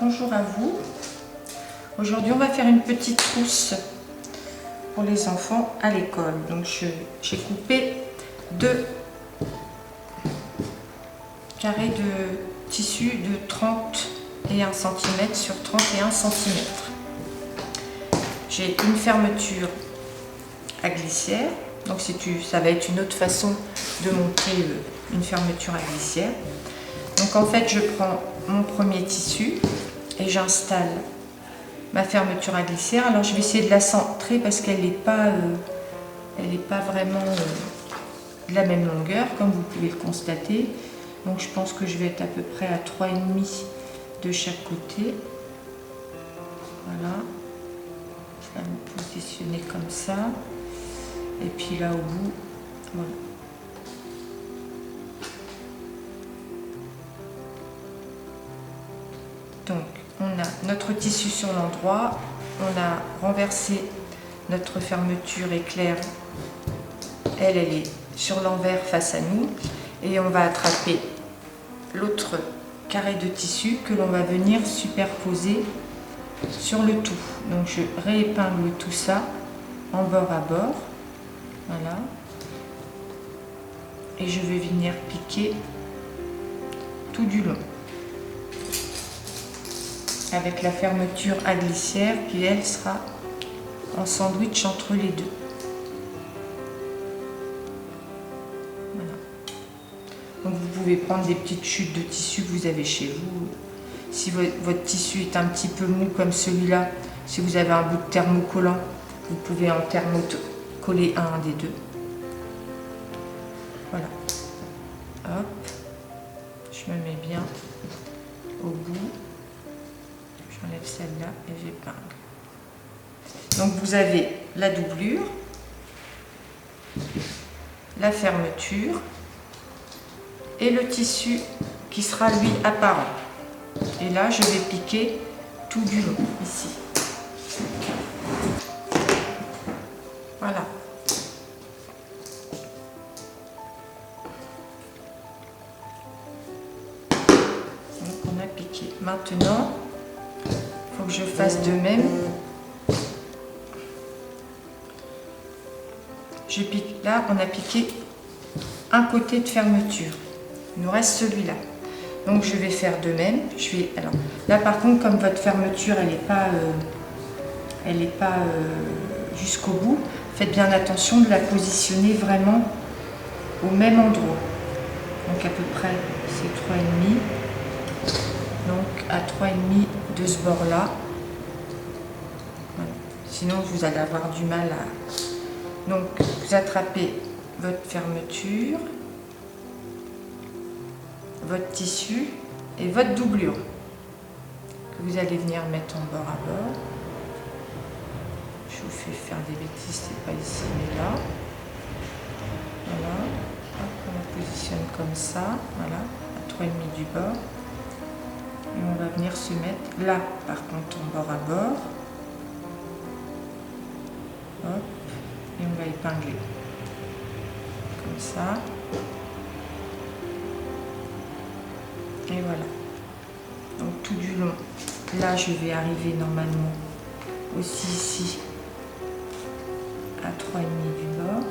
bonjour à vous. Aujourd'hui on va faire une petite trousse pour les enfants à l'école. Donc j'ai coupé 2 carrés de tissu de 31 cm sur 31 cm. J'ai une fermeture à glissière, donc ça va être une autre façon de monter une fermeture à glissière. Donc en fait je prends mon premier tissu et j'installe ma fermeture à glissière. Alors je vais essayer de la centrer parce qu'elle n'est pas vraiment de la même longueur comme vous pouvez le constater. Donc je pense que je vais être à peu près à 3,5 de chaque côté. Voilà, je vais me positionner comme ça et puis là au bout, voilà. Donc on a notre tissu sur l'endroit, on a renversé notre fermeture éclair, elle est sur l'envers face à nous, et on va attraper l'autre carré de tissu que l'on va venir superposer sur le tout. Donc je réépingle tout ça en bord à bord, voilà, et je vais venir piquer tout du long avec la fermeture à glissière qui elle sera en sandwich entre les deux. Voilà. Donc vous pouvez prendre des petites chutes de tissu que vous avez chez vous. Si votre tissu est un petit peu mou comme celui-là, si vous avez un bout de thermocollant, vous pouvez en thermocoller un des deux. Voilà. Hop. Je me mets bien au bout. J'enlève celle-là et j'épingle. Donc vous avez la doublure, la fermeture et le tissu qui sera lui apparent. Et là je vais piquer tout du long ici. Voilà. Donc on a piqué. Maintenant, il faut que je fasse de même. Je pique là, on a piqué un côté de fermeture. Il nous reste celui-là. Donc je vais faire de même. Alors là par contre, comme votre fermeture elle n'est pas jusqu'au bout, faites bien attention de la positionner vraiment au même endroit. Donc à peu près c'est 3,5. Donc à 3,5 de ce bord-là. Voilà. Sinon vous allez avoir du mal à... Donc vous attrapez votre fermeture, votre tissu et votre doublure que vous allez venir mettre en bord à bord. Je vous fais faire des bêtises, c'est pas ici mais là. Voilà, hop, on la positionne comme ça, voilà, à 3,5 du bord. Et on va venir se mettre là par contre en bord à bord. Hop, et on va épingler comme ça. Et voilà. Donc tout du long, là je vais arriver normalement aussi ici à 3,5 du bord.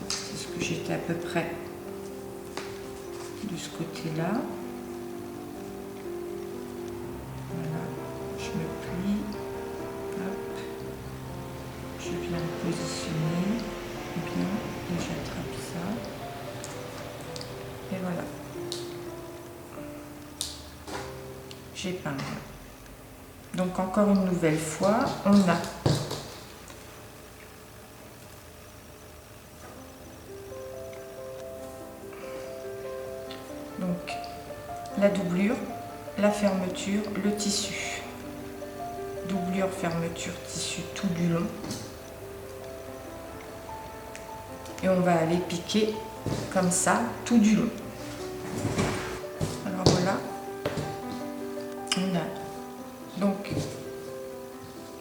C'est ce que j'étais à peu près de ce côté-là. Voilà, je me plie, hop, je viens me positionner bien et j'attrape ça. Et voilà. J'épingle. Donc encore une nouvelle fois, on a donc la doublure, la fermeture, le tissu. Doublure, fermeture, tissu tout du long. Et on va aller piquer comme ça tout du long. Alors voilà, on a donc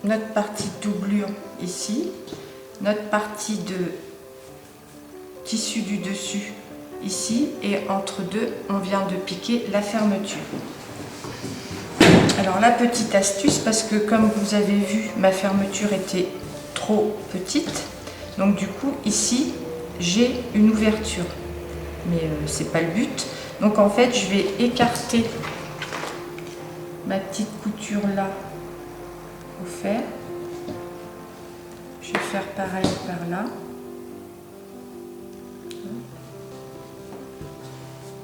notre partie de doublure ici, notre partie de tissu du dessus ici, et entre deux on vient de piquer la fermeture. Alors la petite astuce, parce que comme vous avez vu, ma fermeture était trop petite. Donc du coup, ici, j'ai une ouverture. Mais c'est pas le but. Donc en fait, je vais écarter ma petite couture là au fer. Je vais faire pareil par là.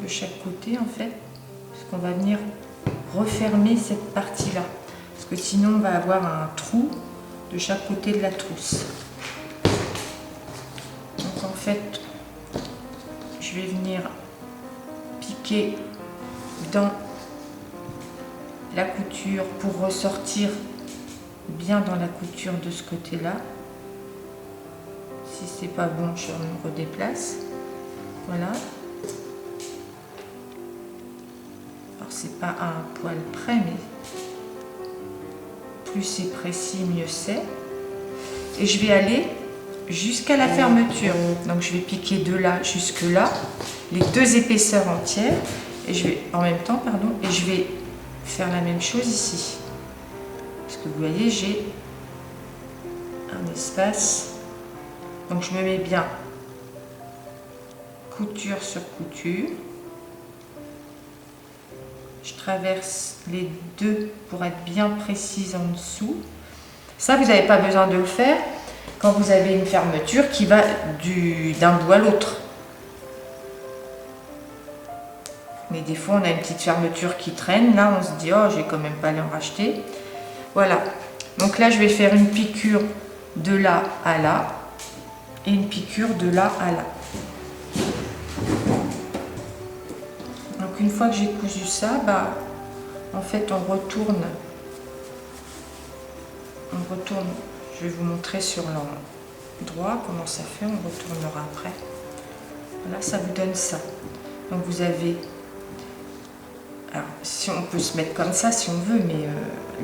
De chaque côté en fait. Parce qu'on va venir refermer cette partie-là. Parce que sinon, on va avoir un trou de chaque côté de la trousse. Donc en fait, je vais venir piquer dans la couture pour ressortir bien dans la couture de ce côté-là. Si c'est pas bon, je me redéplace. Voilà. Alors c'est pas à un poil près, mais plus c'est précis, mieux c'est. Et je vais aller jusqu'à la fermeture. Donc je vais piquer de là jusque là, les deux épaisseurs entières, et je vais en même temps, pardon, et je vais faire la même chose ici. Parce que vous voyez, j'ai un espace. Donc je me mets bien couture sur couture. Je traverse les deux pour être bien précise en dessous. Ça, vous n'avez pas besoin de le faire quand vous avez une fermeture qui va d'un bout à l'autre. Mais des fois, on a une petite fermeture qui traîne. Là, on se dit, oh, je vais quand même pas aller en racheter. Voilà. Donc là, je vais faire une piqûre de là à là et une piqûre de là à là. Donc une fois que j'ai cousu ça, bah, en fait, on retourne. Je vais vous montrer sur l'endroit comment ça fait. On retournera après. Voilà, ça vous donne ça. Donc vous avez. Alors, si on peut se mettre comme ça si on veut, mais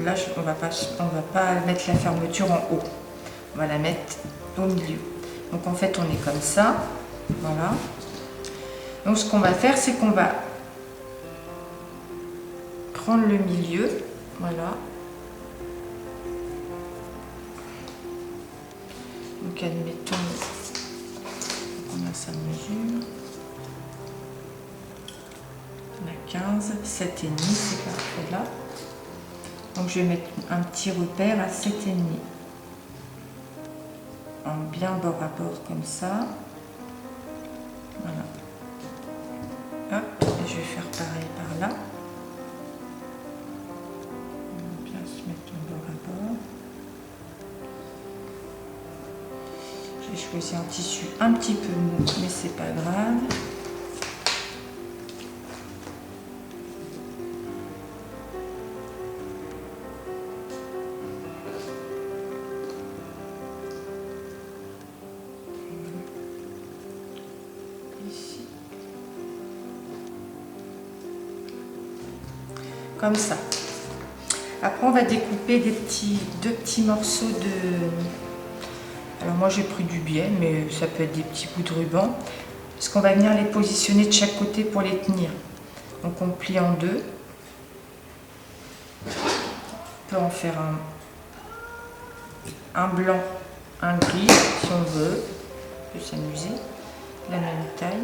là, on va pas mettre la fermeture en haut. On va la mettre au milieu. Donc en fait, on est comme ça. Voilà. Donc ce qu'on va faire, c'est qu'on va prendre le milieu. Voilà. Donc admettons, on a sa mesure. On a 15, 7,5, c'est parfait là. Donc je vais mettre un petit repère à 7,5. En bien bord à bord comme ça. Voilà. Hop, et je vais faire pareil par là. On va bien se mettre en bord à bord. J'ai choisi un tissu un petit peu mou, mais c'est pas grave. Comme ça. Après, on va découper deux petits morceaux de... Alors moi, j'ai pris du biais, mais ça peut être des petits bouts de ruban. Parce qu'on va venir les positionner de chaque côté pour les tenir. Donc on plie en deux. On peut en faire un blanc, un gris, si on veut. On peut s'amuser. La même taille.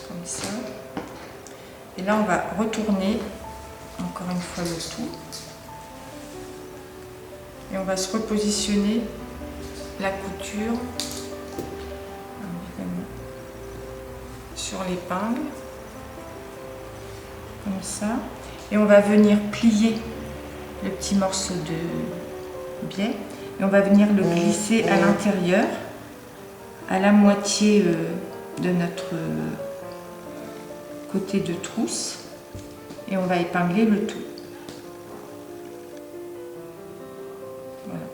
Comme ça. Et là, on va retourner encore une fois le tout. Et on va se repositionner la couture sur l'épingle. Comme ça. Et on va venir plier le petit morceau de biais. Et on va venir le glisser à l'intérieur, à la moitié de notre côté de trousse. Et on va épingler le tout. Voilà.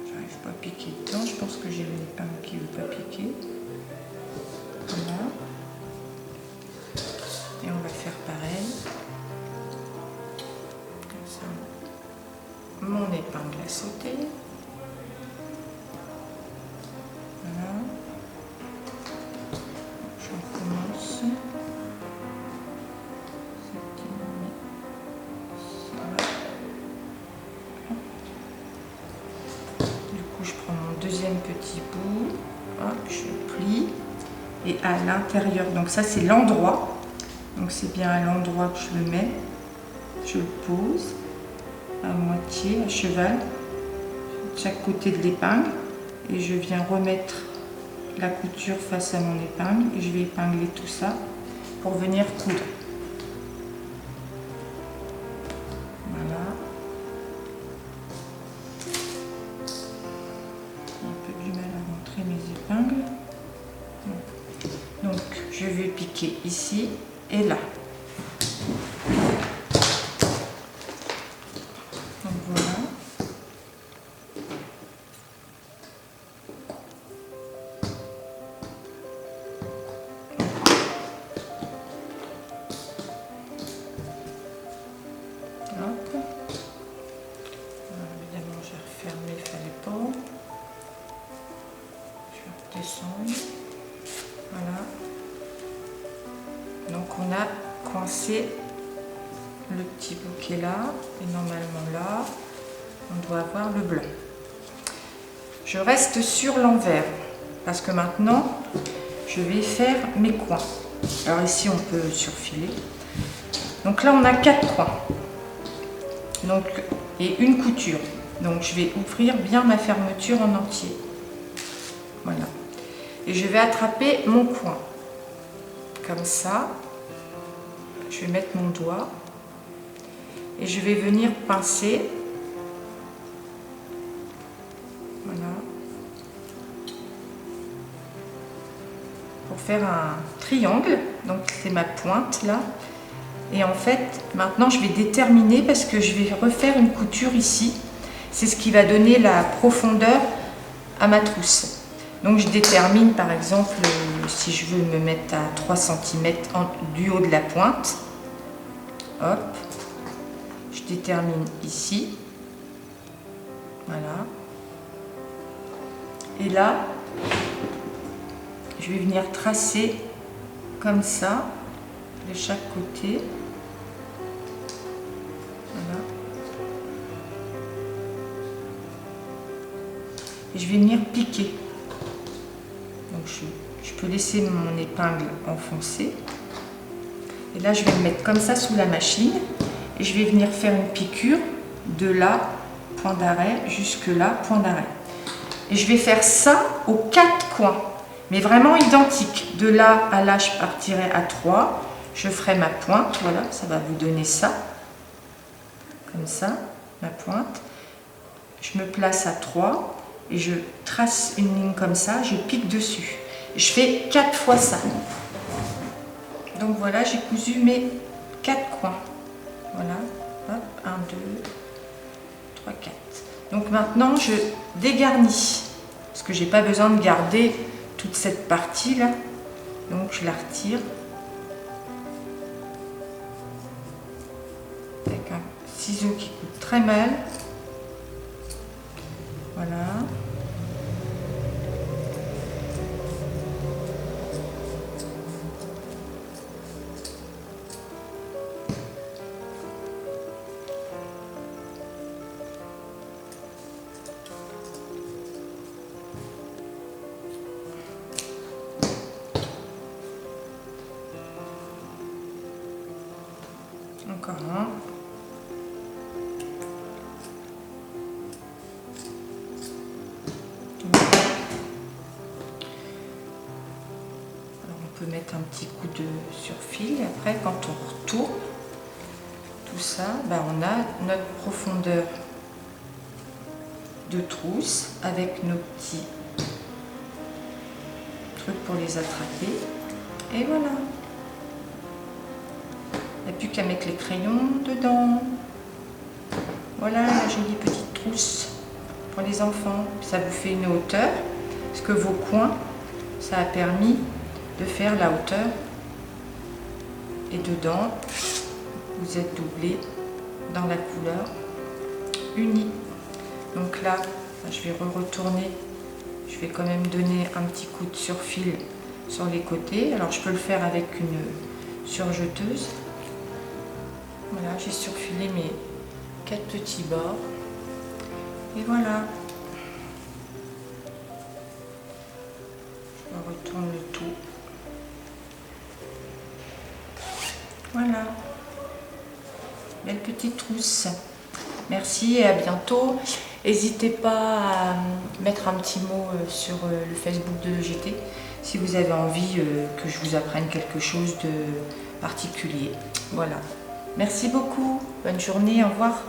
J'arrive pas à piquer dedans, je pense que j'ai une épingle qui ne veut pas piquer. Voilà. Et on va faire pareil. Comme ça. épingle à sauter. Voilà. Je recommence. Du coup, je prends mon deuxième petit bout. Hop, je plie. Et à l'intérieur, donc ça c'est l'endroit. Donc c'est bien à l'endroit que je le mets. Je le pose à moitié, à cheval, de chaque côté de l'épingle. Et je viens remettre la couture face à mon épingle. Et je vais épingler tout ça pour venir coudre. Voilà. Un peu du mal à montrer mes épingles. Donc je vais piquer ici et là. Donc voilà. Hop. Alors, évidemment, je vais refermer, il fallait pas. Je vais redescendre. Voilà. Donc on a coincé le petit bouquet là, et normalement là, on doit avoir le blanc. Je reste sur l'envers, parce que maintenant, je vais faire mes coins. Alors ici, on peut surfiler. Donc là, on a 4 coins. Donc, et une couture. Donc je vais ouvrir bien ma fermeture en entier. Voilà. Et je vais attraper mon coin. Comme ça. Je vais mettre mon doigt. Et je vais venir pincer. Voilà. Pour faire un triangle. Donc c'est ma pointe là. Et en fait, maintenant je vais déterminer parce que je vais refaire une couture ici. C'est ce qui va donner la profondeur à ma trousse. Donc je détermine par exemple si je veux me mettre à 3 cm du haut de la pointe. Hop. Je détermine ici. Voilà. Et là, je vais venir tracer comme ça de chaque côté. Voilà. Et je vais venir piquer. Donc je peux laisser mon épingle enfoncée. Et là, je vais me mettre comme ça sous la machine. Et je vais venir faire une piqûre de là, point d'arrêt, jusque là, point d'arrêt. Et je vais faire ça aux 4 coins. Mais vraiment identique. De là à là, je partirai à 3. Je ferai ma pointe. Voilà, ça va vous donner ça. Comme ça, ma pointe. Je me place à 3. Et je trace une ligne comme ça. Je pique dessus. Je fais 4 fois ça. Donc voilà, j'ai cousu mes 4 coins. Voilà. Hop, 1, 2, 3, 4. Donc maintenant, je dégarnis. Parce que j'ai pas besoin de garder toute cette partie là. Donc je la retire. Avec un ciseau qui coupe très mal. Voilà. Encore un. Alors on peut mettre un petit coup de surfil. Après, quand on retourne tout ça, ben on a notre profondeur de trousse avec nos petits trucs pour les attraper. Et voilà. Il n'y a plus qu'à mettre les crayons dedans. Voilà la jolie petite trousse pour les enfants. Ça vous fait une hauteur, parce que vos coins, ça a permis de faire la hauteur. Et dedans, vous êtes doublé dans la couleur unie. Donc là, je vais retourner. Je vais quand même donner un petit coup de surfil sur les côtés. Alors je peux le faire avec une surjeteuse. Voilà, j'ai surfilé mes 4 petits bords. Et voilà. Je retourne le tout. Voilà. Belle petite trousse. Merci et à bientôt. N'hésitez pas à mettre un petit mot sur le Facebook de l'EGT si vous avez envie que je vous apprenne quelque chose de particulier. Voilà. Merci beaucoup. Bonne journée. Au revoir.